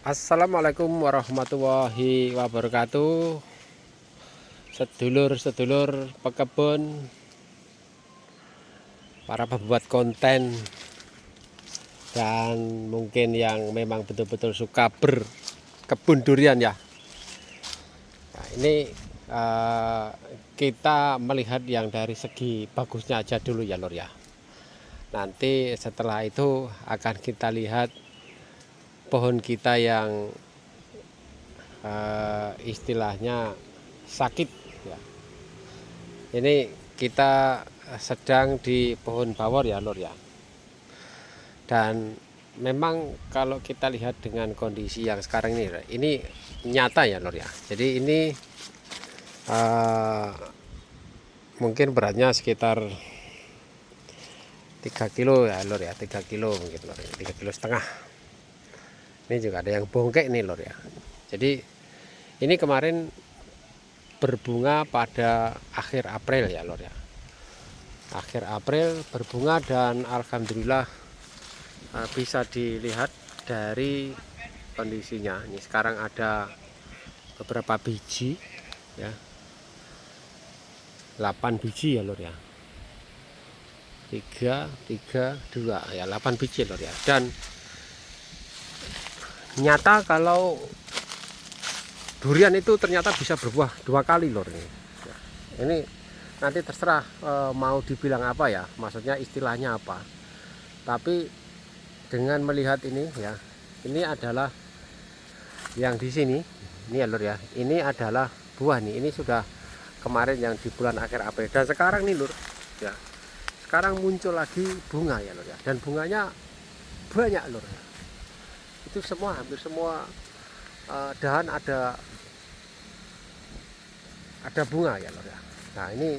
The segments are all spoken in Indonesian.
Assalamualaikum warahmatullahi wabarakatuh. Sedulur-sedulur pekebun, para pembuat konten, dan mungkin yang memang betul-betul suka berkebun durian ya. Nah, ini kita melihat yang dari segi bagusnya aja dulu ya lor ya. Nanti setelah itu akan kita lihat pohon kita yang istilahnya sakit ya. Ini kita sedang di pohon bawor ya lor ya. Dan memang kalau kita lihat dengan kondisi yang sekarang ini nyata ya lor ya. Jadi ini mungkin beratnya sekitar 3 kilo ya lor ya, 3 kilo mungkin lor, 3,5 kilo. Ini juga ada yang bongkek nih lor ya. Jadi ini kemarin berbunga pada akhir April ya lor ya. Akhir April berbunga dan alhamdulillah bisa dilihat dari kondisinya. Ini sekarang ada beberapa biji ya. 8 biji ya lor ya. 3, 2 ya, 8 biji lor ya. Dan nyata kalau durian itu ternyata bisa berbuah 2 kali lor ini. Ini nanti terserah mau dibilang apa ya, maksudnya istilahnya apa. Tapi dengan melihat ini ya, ini adalah yang di sini, ini ya lor ya. Ini adalah buah nih. Ini sudah kemarin yang di bulan akhir April dan sekarang nih lor ya. Sekarang muncul lagi bunga ya lor ya. Dan bunganya banyak lor ya. Itu semua, hampir semua dahan ada bunga ya lor ya. Nah ini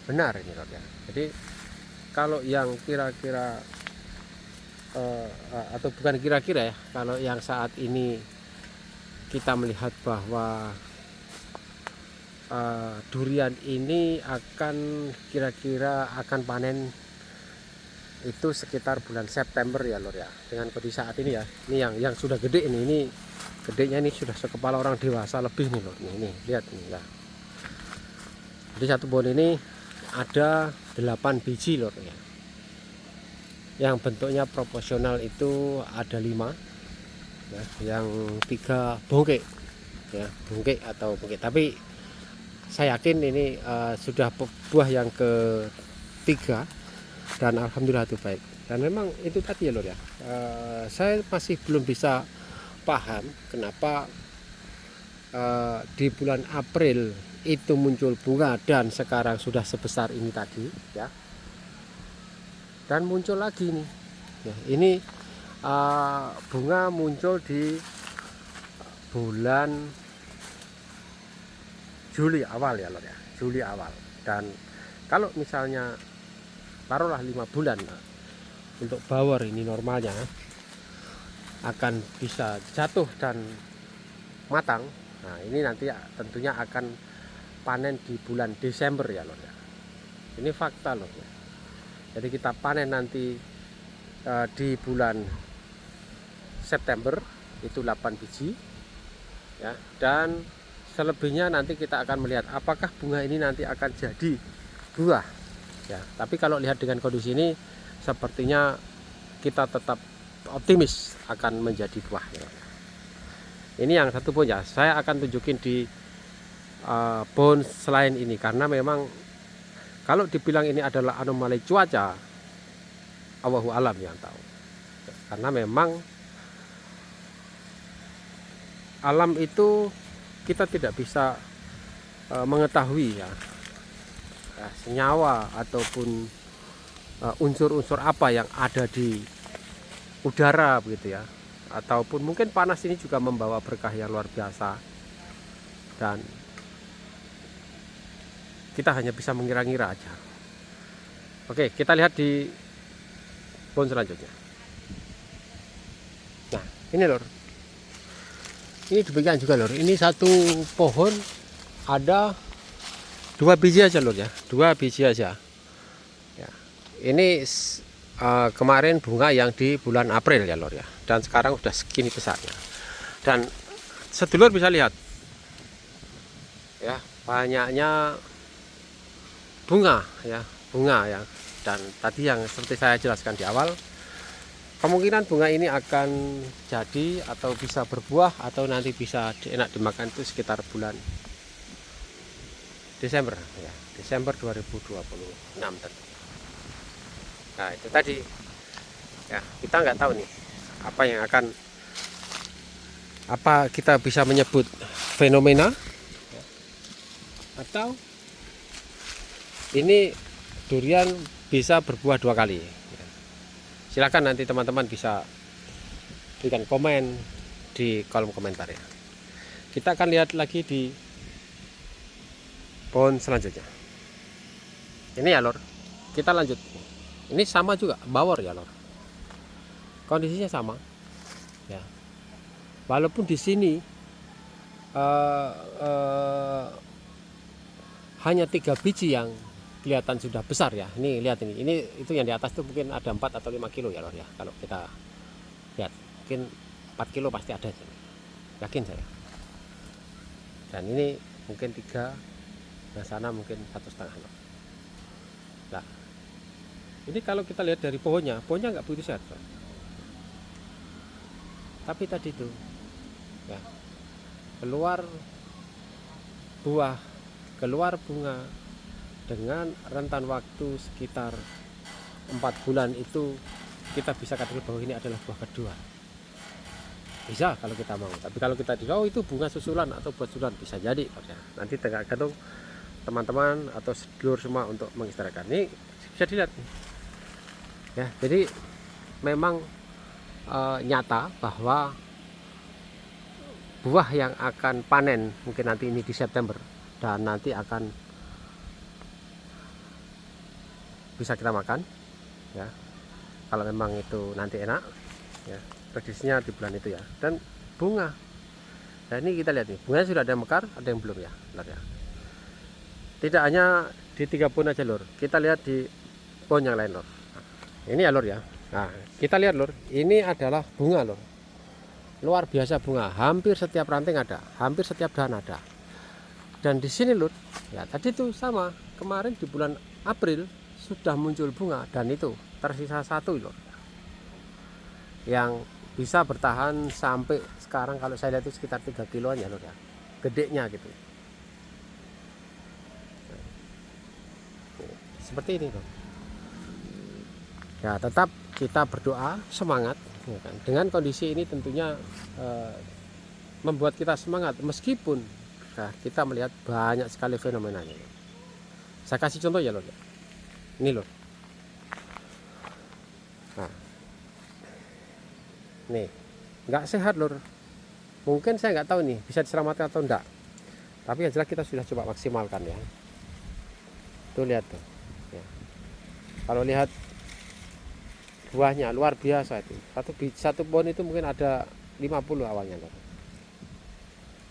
benar ini lor ya. Jadi kalau yang kira-kira atau bukan kira-kira ya, kalau yang saat ini kita melihat bahwa durian ini akan kira-kira akan panen itu sekitar bulan September ya lor ya. Dengan kondisi saat ini ya, ini yang sudah gede ini gedenya ini sudah sekepala orang dewasa lebih nih lor. Ini lihat nih ya. Jadi satu pohon ini ada 8 biji lor ya. Yang bentuknya proporsional itu ada 5 ya, yang 3 bongkek ya, bongkek atau bongkek. Tapi saya yakin ini sudah buah yang ketiga dan alhamdulillah itu baik. Dan memang itu tadi ya lor ya, saya masih belum bisa paham kenapa di bulan April itu muncul bunga dan sekarang sudah sebesar ini tadi ya. Dan muncul lagi nih ya, ini bunga muncul di bulan Juli awal ya lor ya, Juli awal. Dan kalau misalnya taruhlah 5 bulan untuk bawor ini normalnya akan bisa jatuh dan matang. Nah ini nanti tentunya akan panen di bulan Desember ya lor ya. Ini fakta lor ya. Jadi kita panen nanti di bulan September itu 8 biji ya. Dan selebihnya nanti kita akan melihat apakah bunga ini nanti akan jadi buah ya. Tapi kalau lihat dengan kondisi ini sepertinya kita tetap optimis akan menjadi buah ya. Ini yang satu pohon ya, saya akan tunjukin di pohon selain ini karena memang kalau dibilang ini adalah anomali cuaca, Allahu alam yang tahu. Karena memang alam itu kita tidak bisa mengetahui ya, senyawa ataupun unsur-unsur apa yang ada di udara begitu ya. Ataupun mungkin panas ini juga membawa berkah yang luar biasa. Dan kita hanya bisa mengira-ngira aja. Oke, kita lihat di pohon selanjutnya. Nah, ini lor. Ini demikian juga lor. Ini satu pohon ada 2 biji aja lor ya. 2 biji aja. Ya. Ini kemarin bunga yang di bulan April ya lor ya. dan sekarang udah segini besarnya. Dan sedulur bisa lihat ya, banyaknya bunga ya, dan tadi yang seperti saya jelaskan di awal, kemungkinan bunga ini akan jadi atau bisa berbuah atau nanti bisa enak dimakan itu sekitar bulan Desember ya, Desember 2026 tadi. Nah itu tadi ya, kita nggak tahu nih apa yang akan, apa kita bisa menyebut fenomena atau ini durian bisa berbuah 2 kali. Silakan nanti teman-teman bisa berikan komen di kolom komentar ya. Kita akan lihat lagi di pohon selanjutnya. Ini ya lor, kita lanjut. Ini sama juga bawor ya lor, kondisinya sama ya, walaupun di sini hanya 3 biji yang kelihatan sudah besar ya. Ini lihat, ini itu yang di atas tuh mungkin ada 4 atau 5 kilo ya lor ya, kalau kita lihat mungkin 4 kilo pasti ada, yakin saya. Dan ini mungkin 3, nah sana mungkin 1,5 lor. Nah ini kalau kita lihat dari pohonnya nggak begitu sehat Bro. Tapi tadi itu ya, keluar buah, keluar bunga dengan rentan waktu sekitar 4 bulan, itu kita bisa katakan bahwa ini adalah buah kedua. Bisa kalau kita mau. Tapi kalau kita itu bunga susulan atau buah susulan, bisa jadi ya. Nanti tergantung teman-teman atau sedulur semua untuk mengistirahatkan. Ini bisa dilihat ya, jadi memang nyata bahwa buah yang akan panen mungkin nanti ini di September dan nanti akan bisa kita makan ya, kalau memang itu nanti enak ya, prediksinya di bulan itu ya. Dan bunga, nah ini kita lihat nih, bunganya sudah ada yang mekar, ada yang belum ya lor ya. Tidak hanya di 3 pohon aja lor, kita lihat di pohon yang lain lor. Ini ya lor ya. Nah kita lihat lor, ini adalah bunga lor, luar biasa bunga, hampir setiap ranting ada, hampir setiap dahan ada. Dan di sini lor ya, tadi tuh sama, kemarin di bulan April sudah muncul bunga, dan itu tersisa 1 lor yang bisa bertahan sampai sekarang. Kalau saya lihat itu sekitar 3 kiloan ya lor ya, gedenya gitu. Seperti ini lor ya. Tetap kita berdoa, semangat ya kan. Dengan kondisi ini tentunya membuat kita semangat, meskipun nah, kita melihat banyak sekali fenomenanya. Saya kasih contoh ya lor, ini lor. Nah nih nggak sehat lor, mungkin saya nggak tahu nih bisa diselamatkan atau enggak, tapi yang jelas kita sudah coba maksimalkan ya. Tuh lihat tuh ya. Kalau lihat buahnya luar biasa itu, satu pohon itu mungkin ada 50 awalnya loh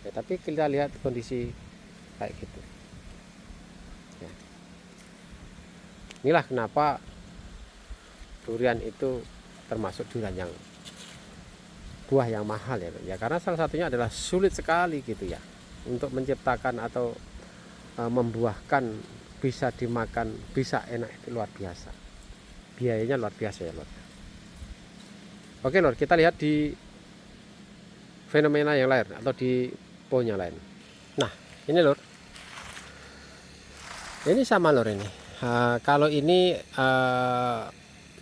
ya, tapi kita lihat kondisi kayak gitu ya. Inilah kenapa durian itu termasuk durian yang buah yang mahal ya, ya karena salah satunya adalah sulit sekali gitu ya untuk menciptakan atau membuahkan bisa dimakan, bisa enak, itu luar biasa, biayanya luar biasa ya lor. Oke lor, kita lihat di fenomena yang lain atau di pohon yang lain. Nah ini lor, ini sama lor ini. Kalau ini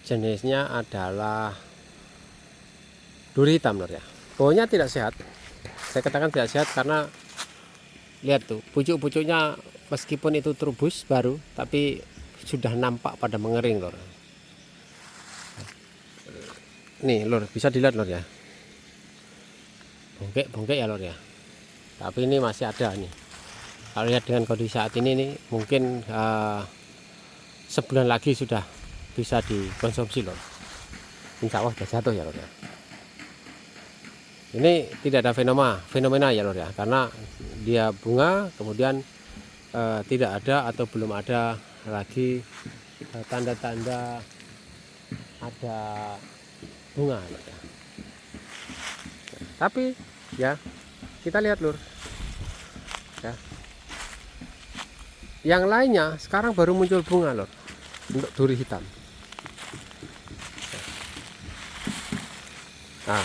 jenisnya adalah duri hitam lor ya. Pohonnya tidak sehat, saya katakan tidak sehat karena lihat tuh pucuk-pucuknya, meskipun itu trubus baru tapi sudah nampak pada mengering lor. Nih lor, bisa dilihat lor ya, bongkek ya lor ya, tapi ini masih ada nih. Kalau lihat dengan kondisi saat ini nih, mungkin sebulan lagi sudah bisa dikonsumsi lor, insya Allah sudah jatuh ya lor ya. Ini tidak ada fenomena ya lor ya, karena dia bunga kemudian tidak ada atau belum ada lagi tanda-tanda ada bunga ya. Tapi ya kita lihat lur ya, yang lainnya sekarang baru muncul bunga lur untuk duri hitam. Nah,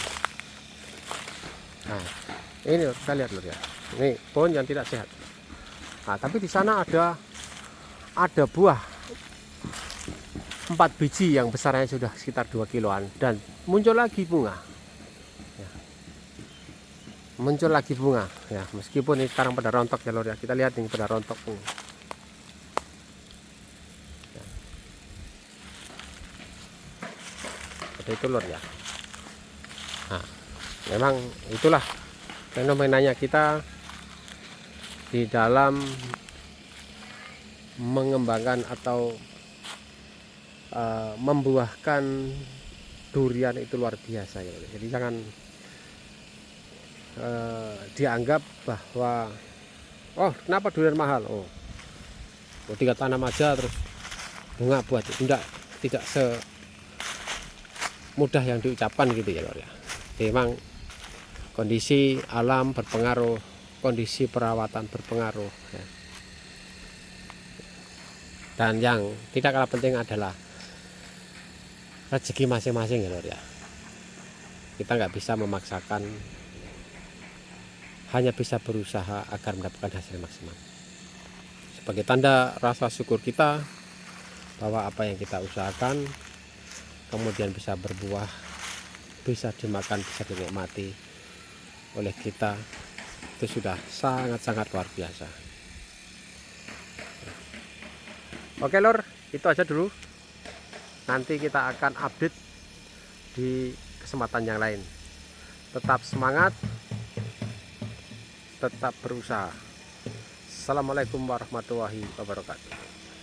ini lur, kita lihat lur ya, ini pohon yang tidak sehat. Nah, tapi di sana ada buah 4 biji yang besarnya sudah sekitar 2 kiloan dan muncul lagi bunga ya. Muncul lagi bunga ya, meskipun ini sekarang pada rontok ya lor ya. Kita lihat ini pada rontok ya. Seperti itu lor ya. Nah, memang itulah fenomenanya kita di dalam mengembangkan atau membuahkan durian itu luar biasa ya. Jadi jangan dianggap bahwa oh kenapa durian mahal, oh tinggal tanam aja terus bunga buat, tidak semudah yang diucapkan gitu ya lor ya. Memang kondisi alam berpengaruh, kondisi perawatan berpengaruh ya. Dan yang tidak kalah penting adalah rezeki masing-masing ya lor ya. Kita nggak bisa memaksakan, hanya bisa berusaha agar mendapatkan hasil maksimal. Sebagai tanda rasa syukur kita bahwa apa yang kita usahakan kemudian bisa berbuah, bisa dimakan, bisa dinikmati oleh kita, itu sudah sangat-sangat luar biasa. Oke lor, itu aja dulu. Nanti kita akan update di kesempatan yang lain. Tetap semangat, tetap berusaha. Assalamualaikum warahmatullahi wabarakatuh.